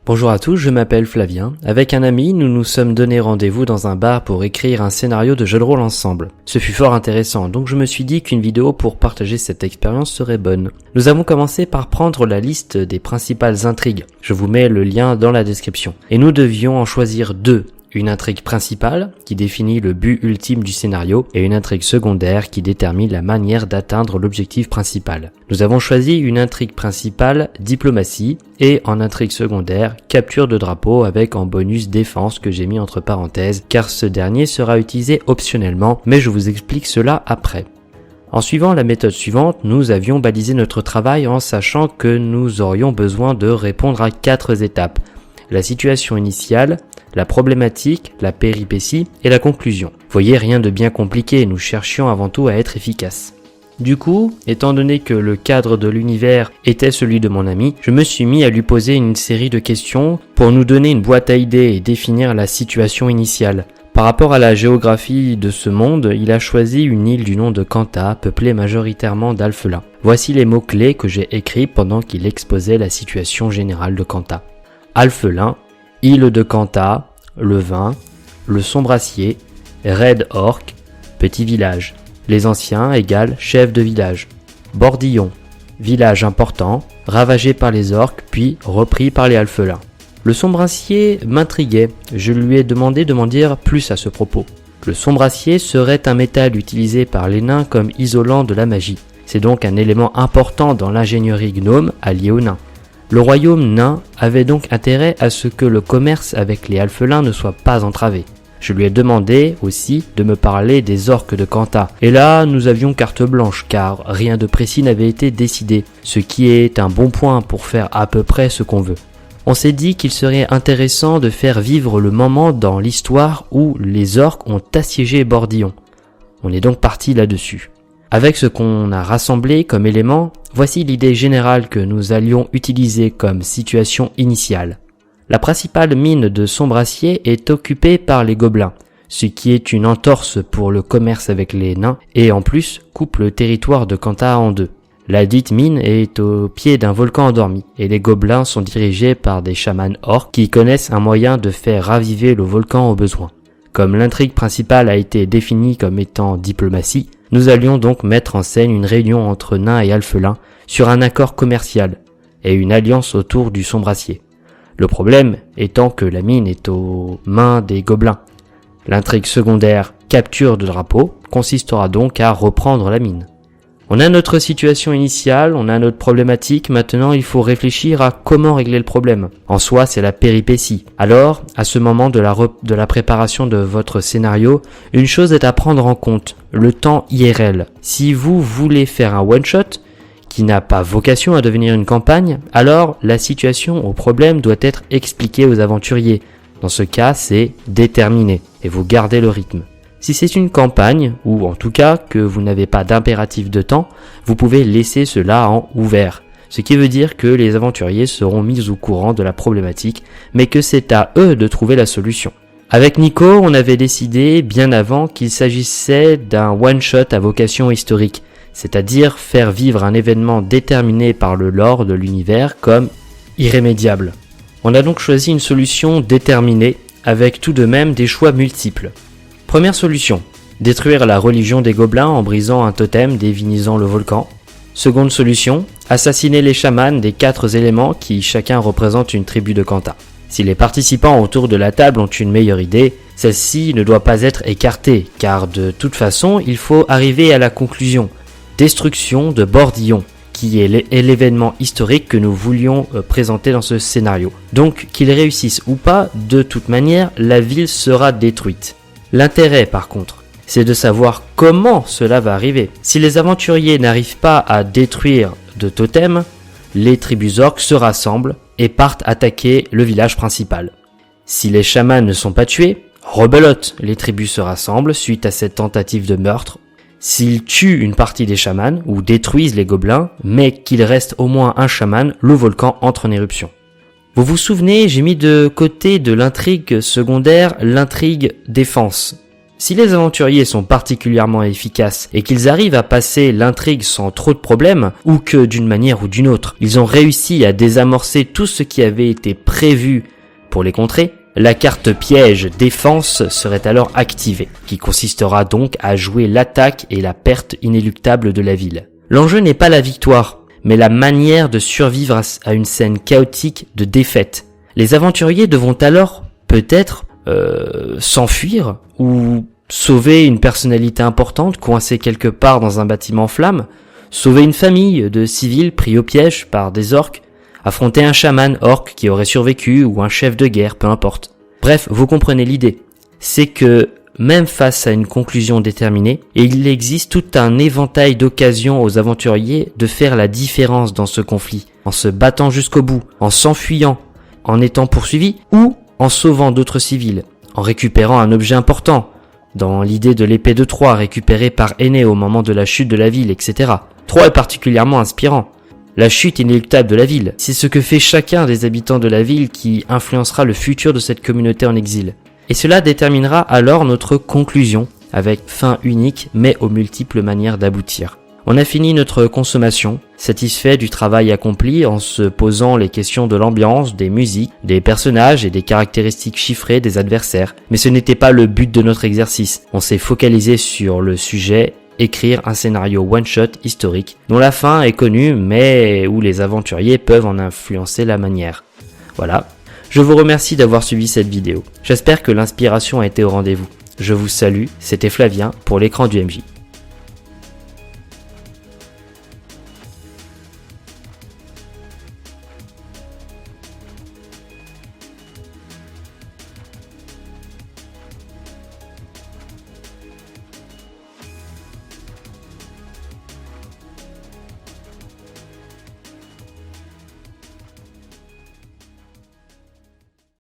Bonjour à tous, je m'appelle Flavien. Avec un ami, nous nous sommes donné rendez-vous dans un bar pour écrire un scénario de jeu de rôle ensemble. Ce fut fort intéressant, donc je me suis dit qu'une vidéo pour partager cette expérience serait bonne. Nous avons commencé par prendre la liste des principales intrigues. Je vous mets le lien dans la description. Et nous devions en choisir deux. Une intrigue principale qui définit le but ultime du scénario et une intrigue secondaire qui détermine la manière d'atteindre l'objectif principal. Nous avons choisi une intrigue principale, diplomatie, et en intrigue secondaire, capture de drapeau avec en bonus défense que j'ai mis entre parenthèses car ce dernier sera utilisé optionnellement, mais je vous explique cela après. En suivant la méthode suivante, nous avions balisé notre travail en sachant que nous aurions besoin de répondre à 4 étapes. La situation initiale, la problématique, la péripétie et la conclusion. Voyez, rien de bien compliqué, nous cherchions avant tout à être efficaces. Du coup, étant donné que le cadre de l'univers était celui de mon ami, je me suis mis à lui poser une série de questions pour nous donner une boîte à idées et définir la situation initiale. Par rapport à la géographie de ce monde, il a choisi une île du nom de Kanta, peuplée majoritairement d'alphelins. Voici les mots-clés que j'ai écrits pendant qu'il exposait la situation générale de Kanta. Alphelin, île de Kanta, le vin, le sombracier, raid orc, petit village. Les anciens égale chef de village. Bordillon, village important, ravagé par les orques puis repris par les alphelins. Le sombracier m'intriguait, je lui ai demandé de m'en dire plus à ce propos. Le sombracier serait un métal utilisé par les nains comme isolant de la magie. C'est donc un élément important dans l'ingénierie gnome alliée aux nains. Le royaume nain avait donc intérêt à ce que le commerce avec les alphelins ne soit pas entravé. Je lui ai demandé aussi de me parler des orques de Kanta. Et là, nous avions carte blanche car rien de précis n'avait été décidé, ce qui est un bon point pour faire à peu près ce qu'on veut. On s'est dit qu'il serait intéressant de faire vivre le moment dans l'histoire où les orques ont assiégé Bordillon. On est donc parti là-dessus. Avec ce qu'on a rassemblé comme éléments, voici l'idée générale que nous allions utiliser comme situation initiale. La principale mine de Sombracier est occupée par les gobelins, ce qui est une entorse pour le commerce avec les nains et en plus coupe le territoire de Kanta en deux. La dite mine est au pied d'un volcan endormi et les gobelins sont dirigés par des chamans orques qui connaissent un moyen de faire raviver le volcan au besoin. Comme l'intrigue principale a été définie comme étant diplomatie, nous allions donc mettre en scène une réunion entre nains et alphelins sur un accord commercial et une alliance autour du sombracier. Le problème étant que la mine est aux mains des gobelins. L'intrigue secondaire, capture de drapeau, consistera donc à reprendre la mine. On a notre situation initiale, on a notre problématique, maintenant il faut réfléchir à comment régler le problème. En soi, c'est la péripétie. Alors, à ce moment de la préparation de votre scénario, une chose est à prendre en compte, le temps IRL. Si vous voulez faire un one-shot, qui n'a pas vocation à devenir une campagne, alors la situation au problème doit être expliquée aux aventuriers. Dans ce cas, c'est déterminé, et vous gardez le rythme. Si c'est une campagne, ou en tout cas que vous n'avez pas d'impératif de temps, vous pouvez laisser cela en ouvert. Ce qui veut dire que les aventuriers seront mis au courant de la problématique, mais que c'est à eux de trouver la solution. Avec Nico, on avait décidé bien avant qu'il s'agissait d'un one-shot à vocation historique, c'est-à-dire faire vivre un événement déterminé par le lore de l'univers comme irrémédiable. On a donc choisi une solution déterminée, avec tout de même des choix multiples. Première solution, détruire la religion des gobelins en brisant un totem divinisant le volcan. Seconde solution, assassiner les chamans des 4 éléments qui chacun représente une tribu de Kanta. Si les participants autour de la table ont une meilleure idée, celle-ci ne doit pas être écartée, car de toute façon, il faut arriver à la conclusion. Destruction de Bordillon, qui est l'événement historique que nous voulions présenter dans ce scénario. Donc, qu'ils réussissent ou pas, de toute manière, la ville sera détruite. L'intérêt, par contre, c'est de savoir comment cela va arriver. Si les aventuriers n'arrivent pas à détruire de totem, les tribus orques se rassemblent et partent attaquer le village principal. Si les chamans ne sont pas tués, rebelote, les tribus se rassemblent suite à cette tentative de meurtre. S'ils tuent une partie des chamans ou détruisent les gobelins, mais qu'il reste au moins un chaman, le volcan entre en éruption. Vous vous souvenez, j'ai mis de côté de l'intrigue secondaire l'intrigue défense. Si les aventuriers sont particulièrement efficaces et qu'ils arrivent à passer l'intrigue sans trop de problèmes, ou que d'une manière ou d'une autre, ils ont réussi à désamorcer tout ce qui avait été prévu pour les contrer, la carte piège défense serait alors activée, qui consistera donc à jouer l'attaque et la perte inéluctable de la ville. L'enjeu n'est pas la victoire, mais la manière de survivre à une scène chaotique de défaite. Les aventuriers devront alors peut-être s'enfuir ou sauver une personnalité importante coincée quelque part dans un bâtiment en flammes, sauver une famille de civils pris au piège par des orques, affronter un chaman orc qui aurait survécu ou un chef de guerre, peu importe. Bref, vous comprenez l'idée. C'est que même face à une conclusion déterminée, il existe tout un éventail d'occasions aux aventuriers de faire la différence dans ce conflit, en se battant jusqu'au bout, en s'enfuyant, en étant poursuivis ou en sauvant d'autres civils, en récupérant un objet important, dans l'idée de l'épée de Troie récupérée par Énée au moment de la chute de la ville, etc. Troie est particulièrement inspirant. La chute inéluctable de la ville, c'est ce que fait chacun des habitants de la ville qui influencera le futur de cette communauté en exil. Et cela déterminera alors notre conclusion, avec fin unique mais aux multiples manières d'aboutir. On a fini notre consommation, satisfait du travail accompli en se posant les questions de l'ambiance, des musiques, des personnages et des caractéristiques chiffrées des adversaires. Mais ce n'était pas le but de notre exercice. On s'est focalisé sur le sujet, écrire un scénario one-shot historique, dont la fin est connue mais où les aventuriers peuvent en influencer la manière. Voilà. Je vous remercie d'avoir suivi cette vidéo. J'espère que l'inspiration a été au rendez-vous. Je vous salue, c'était Flavien pour l'écran du MJ.